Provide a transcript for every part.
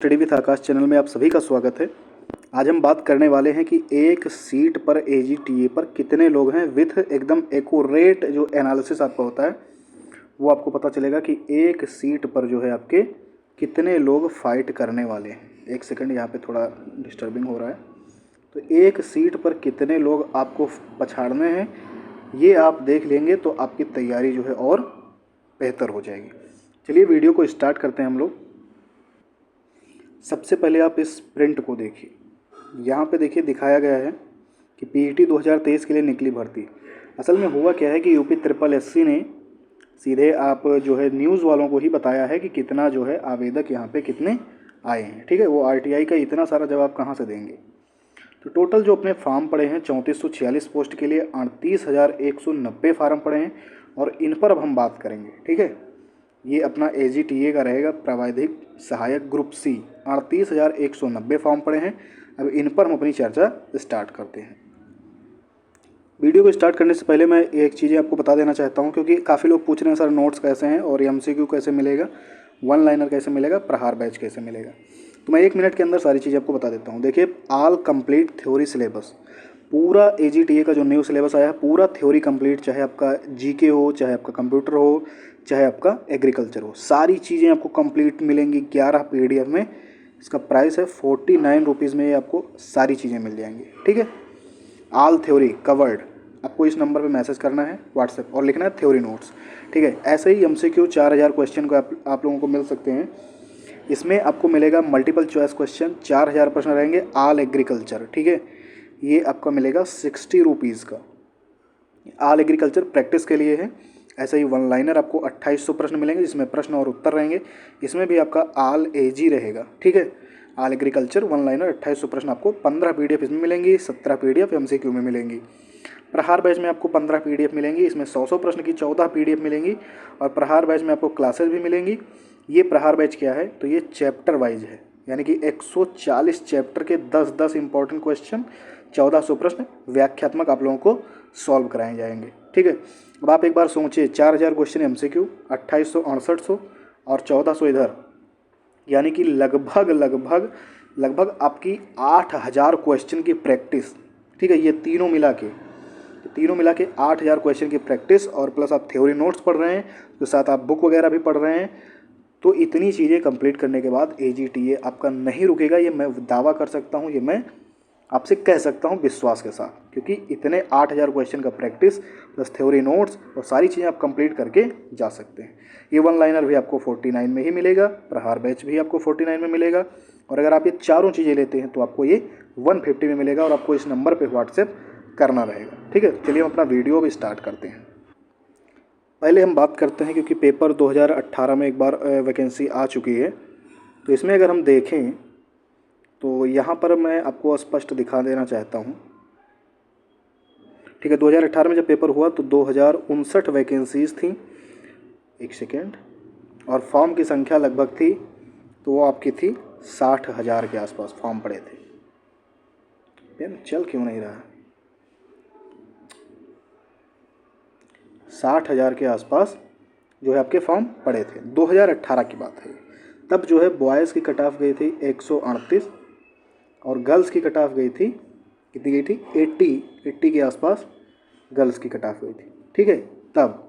Study with Akash channel में आप सभी का स्वागत है। आज हम बात करने वाले हैं कि एक सीट पर एजीटीए पर कितने लोग हैं विथ एकदम एक्यूरेट जो एनालिसिस आपका होता है वो आपको पता चलेगा कि एक सीट पर जो है आपके कितने लोग फाइट करने वाले हैं। एक सेकंड, यहाँ पे थोड़ा डिस्टर्बिंग हो रहा है। तो एक सीट पर कितने लोग आपको पछाड़ने हैं ये आप देख लेंगे तो आपकी तैयारी जो है और बेहतर हो जाएगी। चलिए वीडियो को स्टार्ट करते हैं हम लोग। सबसे पहले आप इस प्रिंट को देखिए। यहाँ पे देखिए दिखाया गया है कि पीईटी 2023 के लिए निकली भर्ती। असल में हुआ क्या है कि यूपी ट्रिपल एससी ने सीधे आप जो है न्यूज़ वालों को ही बताया है कि कितना जो है आवेदक यहाँ पे कितने आए हैं। ठीक है, वो आरटीआई का इतना सारा जवाब कहाँ से देंगे। तो टोटल जो अपने फॉर्म पड़े हैं 3446 पोस्ट के लिए 38,190 फार्म पड़े हैं और इन पर अब हम बात करेंगे। ठीक है, ये अपना एजीटीए का रहेगा प्राविधिक सहायक ग्रुप सी। 38,190 फॉर्म पड़े हैं। अब इन पर हम अपनी चर्चा स्टार्ट करते हैं। वीडियो को स्टार्ट करने से पहले मैं एक चीज़ें आपको बता देना चाहता हूं, क्योंकि काफ़ी लोग पूछ रहे हैं सर नोट्स कैसे हैं और एमसीक्यू कैसे मिलेगा, वन लाइनर कैसे मिलेगा, प्रहार बैच कैसे मिलेगा। तो मैं 1 मिनट के अंदर सारी चीज़ें आपको बता देता हूँ। देखिए, ऑल कंप्लीट थ्योरी सिलेबस, पूरा एजीटीए का जो न्यू सिलेबस आया है पूरा थ्योरी कंप्लीट, चाहे आपका जीके हो, चाहे आपका कंप्यूटर हो, चाहे आपका एग्रीकल्चर हो, सारी चीज़ें आपको कंप्लीट मिलेंगी 11 पीडीएफ में। इसका प्राइस है 49 रुपीज़ में, ये आपको सारी चीज़ें मिल जाएंगी। ठीक है, ऑल थ्योरी कवर्ड। आपको इस नंबर पे मैसेज करना है व्हाट्सएप और लिखना है थ्योरी नोट्स। ठीक है, ऐसे ही एमसीक्यू 4000 क्वेश्चन को आप लोगों को मिल सकते हैं। इसमें आपको मिलेगा मल्टीपल चॉइस क्वेश्चन, 4000 प्रश्न रहेंगे ऑल एग्रीकल्चर। ठीक है, ये आपका मिलेगा 60 रुपीज़ का। ऑल एग्रीकल्चर प्रैक्टिस के लिए है। ऐसे ही वन लाइनर आपको 2800 प्रश्न मिलेंगे जिसमें प्रश्न और उत्तर रहेंगे। इसमें भी आपका ऑल एजी रहेगा। ठीक है, ऑल एग्रीकल्चर वन लाइनर 2800 प्रश्न आपको 15 पीडीएफ इसमें मिलेंगी, 17 पीडीएफ एमसीक्यू में मिलेंगी। प्रहार बैच में आपको 15 पीडीएफ मिलेंगी, इसमें 100 प्रश्न की 14 पीडीएफ मिलेंगी और प्रहार बैच में आपको क्लासेस भी मिलेंगी। ये प्रहार बैच क्या है, तो ये चैप्टर वाइज है, यानी कि 140 चैप्टर के 10-10 इंपॉर्टेंट क्वेश्चन, 1400 प्रश्न व्याख्यात्मक आप लोगों को सॉल्व कराए जाएंगे। ठीक है, अब आप एक बार सोचिए, 4000 क्वेश्चन एमसीक्यू, 2800 6800 और 1400 इधर, यानी कि लगभग आपकी 8000 क्वेश्चन की प्रैक्टिस। ठीक है, ये तीनों मिला के 8000 क्वेश्चन की प्रैक्टिस और प्लस आप थ्योरी नोट्स पढ़ रहे हैं, तो साथ आप बुक वगैरह भी पढ़ रहे हैं। तो इतनी चीज़ें कंप्लीट करने के बाद एजीटीए आपका नहीं रुकेगा, ये मैं दावा कर सकता हूँ, ये मैं आपसे कह सकता हूँ विश्वास के साथ, क्योंकि इतने 8000 क्वेश्चन का प्रैक्टिस प्लस थ्योरी नोट्स और सारी चीज़ें आप कंप्लीट करके जा सकते हैं। ये वन लाइनर भी आपको 49 में ही मिलेगा, प्रहार बैच भी आपको 49 में मिलेगा और अगर आप ये चारों चीज़ें लेते हैं तो आपको ये 150 में मिलेगा और आपको इस नंबर पर व्हाट्सएप करना रहेगा। ठीक है, चलिए हम अपना वीडियो भी स्टार्ट करते हैं। पहले हम बात करते हैं, क्योंकि पेपर 2018 में एक बार वैकेंसी आ चुकी है, तो इसमें अगर हम देखें तो यहाँ पर मैं आपको स्पष्ट दिखा देना चाहता हूँ। ठीक है, 2018 में जब पेपर हुआ तो 2059 वैकेंसीज़ थी। एक सेकेंड, और फॉर्म की संख्या लगभग थी, तो वो आपकी थी 60,000 के आसपास फॉर्म पड़े थे। पेन चल क्यों नहीं रहा है? 60,000 के आसपास जो है आपके फॉर्म पड़े थे। 2018 की बात है। तब जो है बॉयज़ की कट ऑफ गई थी 138 और गर्ल्स की कट ऑफ गई थी, कितनी गई थी, 80 के आसपास गर्ल्स की कट ऑफ गई थी। ठीक है, तब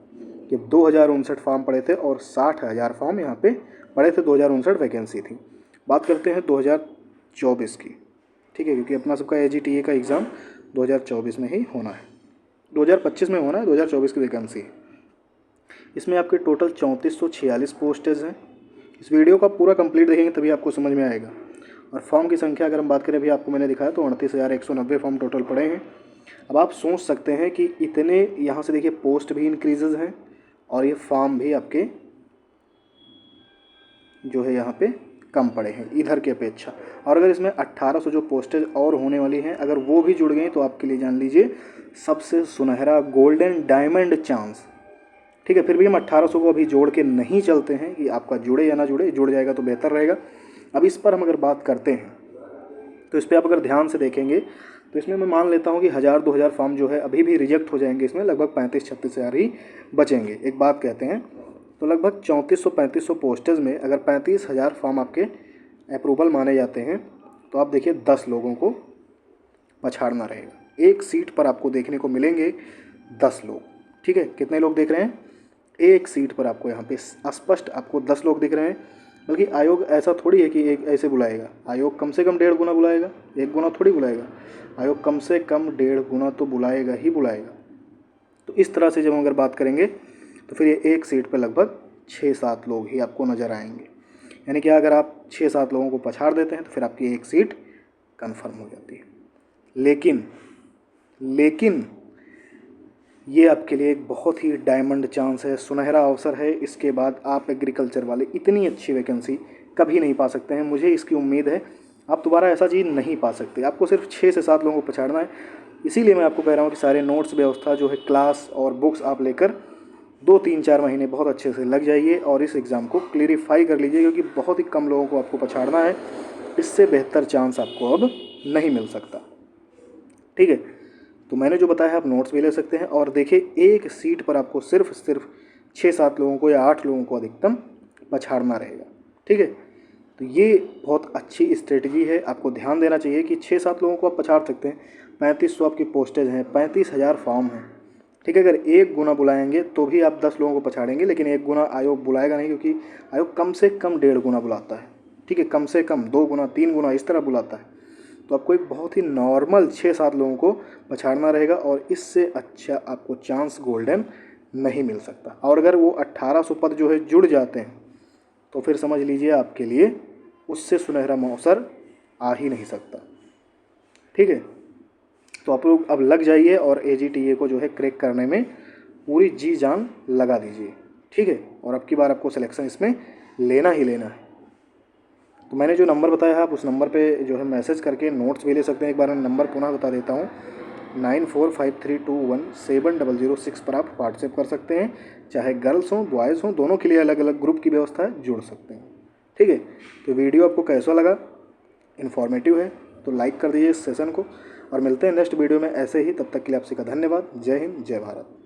जब 2059 फॉर्म पड़े थे और 60,000 फॉर्म यहाँ पे पड़े थे, 2059 वैकेंसी थी। बात करते हैं 2024 की। ठीक है, क्योंकि अपना सबका एजीटीए का एग्ज़ाम 2024 में ही होना है, 2025 में होना है, 2024 की वैकेंसी है। इसमें आपके टोटल 3446 पोस्टेज हैं। इस वीडियो का पूरा कंप्लीट देखेंगे तभी आपको समझ में आएगा। और फॉर्म की संख्या अगर हम बात करें, अभी आपको मैंने दिखाया तो 38,190 फॉर्म टोटल पड़े हैं। अब आप सोच सकते हैं कि इतने यहाँ से देखिए पोस्ट भी इंक्रीजेज हैं और ये फॉर्म भी आपके जो है यहाँ पे कम पड़े हैं इधर की अपेक्षा। और अगर इसमें 1800 जो पोस्टेज और होने वाली हैं, अगर वो भी जुड़ गई तो आपके लिए जान लीजिए सबसे सुनहरा गोल्डन डायमंड चांस। ठीक है, फिर भी हम 1800 को अभी जोड़ के नहीं चलते हैं कि आपका जुड़े या ना जुड़े, जुड़ जाएगा तो बेहतर रहेगा। अब इस पर हम अगर बात करते हैं तो इस पर आप अगर ध्यान से देखेंगे तो इसमें मैं मान लेता हूँ कि 1000-2000 फॉर्म जो है अभी भी रिजेक्ट हो जाएंगे। इसमें लगभग 35-36 हज़ार ही बचेंगे। एक बात कहते हैं, तो लगभग 3400-3500 पोस्टेज में अगर 35,000 फॉर्म आपके अप्रूवल माने जाते हैं, तो आप देखिए 10 लोगों को पछाड़ना रहेगा। एक सीट पर आपको देखने को मिलेंगे 10 लोग। ठीक है, कितने लोग देख रहे हैं? एक सीट पर आपको यहाँ पे स्पष्ट आपको 10 लोग दिख रहे हैं। बल्कि आयोग ऐसा थोड़ी है कि एक ऐसे बुलाएगा, आयोग कम से कम 1.5 गुना बुलाएगा, 1 गुना थोड़ी बुलाएगा। आयोग कम से कम 1.5 गुना तो बुलाएगा ही बुलाएगा। तो इस तरह से जब हम अगर बात करेंगे तो फिर ये एक सीट पर लगभग 6-7 लोग ही आपको नज़र आएंगे। यानी कि अगर आप 6-7 लोगों को पछाड़ देते हैं तो फिर आपकी एक सीट कन्फर्म हो जाती है। लेकिन ये आपके लिए एक बहुत ही डायमंड चांस है, सुनहरा अवसर है। इसके बाद आप एग्रीकल्चर वाले इतनी अच्छी वैकेंसी कभी नहीं पा सकते हैं। मुझे इसकी उम्मीद है आप दोबारा ऐसा चीज़ नहीं पा सकते। आपको सिर्फ 6 से 7 लोगों को पछाड़ना है। इसीलिए मैं आपको कह रहा हूँ कि सारे नोट्स व्यवस्था जो है, क्लास और बुक्स आप लेकर 2-3-4 महीने बहुत अच्छे से लग जाइए और इस एग्ज़ाम को क्लियरिफाई कर लीजिए, क्योंकि बहुत ही कम लोगों को आपको पछाड़ना है। इससे बेहतर चांस आपको अब नहीं मिल सकता। ठीक है, तो मैंने जो बताया आप नोट्स भी ले सकते हैं। और देखिए, एक सीट पर आपको सिर्फ 6-7 लोगों को या 8 लोगों को अधिकतम पछाड़ना रहेगा। ठीक है, तो ये बहुत अच्छी स्ट्रेटजी है, आपको ध्यान देना चाहिए कि 6-7 लोगों को आप पछाड़ सकते हैं। 3500 आपकी पोस्टेज हैं, 35,000 फॉर्म हैं। ठीक है, अगर 1 गुना बुलाएंगे तो भी आप 10 लोगों को पछाड़ेंगे, लेकिन 1 गुना आयोग बुलाएगा नहीं, क्योंकि आयोग कम से कम 1.5 गुना बुलाता है। ठीक है, कम से कम 2 गुना 3 गुना इस तरह बुलाता है। तो आपको एक बहुत ही नॉर्मल 6-7 लोगों को पछाड़ना रहेगा और इससे अच्छा आपको चांस गोल्डन नहीं मिल सकता। और अगर वो 1800 पद जो है जुड़ जाते हैं तो फिर समझ लीजिए आपके लिए उससे सुनहरा अवसर आ ही नहीं सकता। ठीक है, तो आप लोग अब लग जाइए और AGTA को जो है क्रैक करने में पूरी जी जान लगा दीजिए। ठीक है, और अब की बार आपको सिलेक्शन इसमें लेना ही लेना है। तो मैंने जो नंबर बताया है आप उस नंबर पे जो है मैसेज करके नोट्स भी ले सकते हैं। एक बार मैं नंबर पुनः बता देता हूँ, 9453217006 पर आप व्हाट्सएप कर सकते हैं। चाहे गर्ल्स हों बॉयज़ हों, दोनों के लिए अलग अलग ग्रुप की व्यवस्था है, जुड़ सकते हैं। ठीक है, तो वीडियो आपको कैसा लगा? इन्फॉर्मेटिव है तो लाइक कर दीजिए इस सेशन को, और मिलते हैं नेक्स्ट वीडियो में ऐसे ही। तब तक के लिए आप सभी का धन्यवाद। जय हिंद, जय भारत।